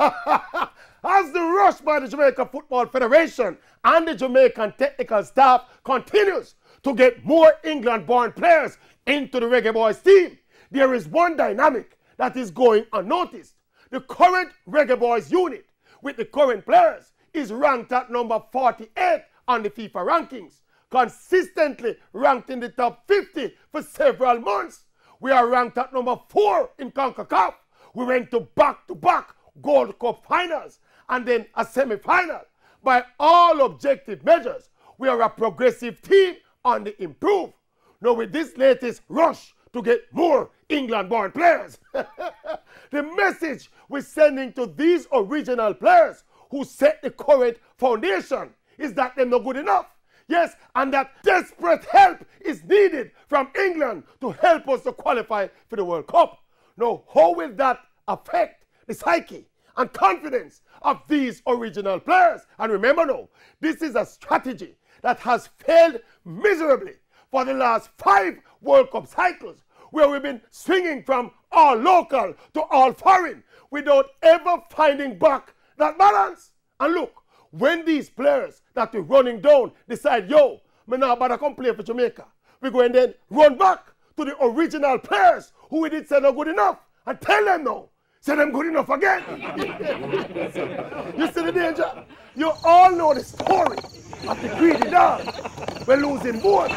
As the rush by the Jamaica Football Federation and the Jamaican technical staff continues to get more England-born players into the Reggae Boys team, there is one dynamic that is going unnoticed. The current Reggae Boys unit with the current players is ranked at number 48 on the FIFA rankings, consistently ranked in the top 50 for several months. We are ranked at number 4 in CONCACAF. We went to back-to-back Gold Cup finals and then a semi-final. By all objective measures, we are a progressive team on the improve. Now with this latest rush to get more England-born players, the message we're sending to these original players who set the current foundation is that they're not good enough. Yes, and that desperate help is needed from England to help us to qualify for the World Cup. Now, how will that affect the psyche and confidence of these original players? And remember now, this is a strategy that has failed miserably for the last 5 World Cup cycles, where we've been swinging from all local to all foreign without ever finding back that balance. And look, when these players that we're running down decide, yo, me now better come play for Jamaica, we go and then run back to the original players who we did say not good enough and tell them no, say them good enough again. You see the danger? You all know the story of the greedy dog. We're losing both.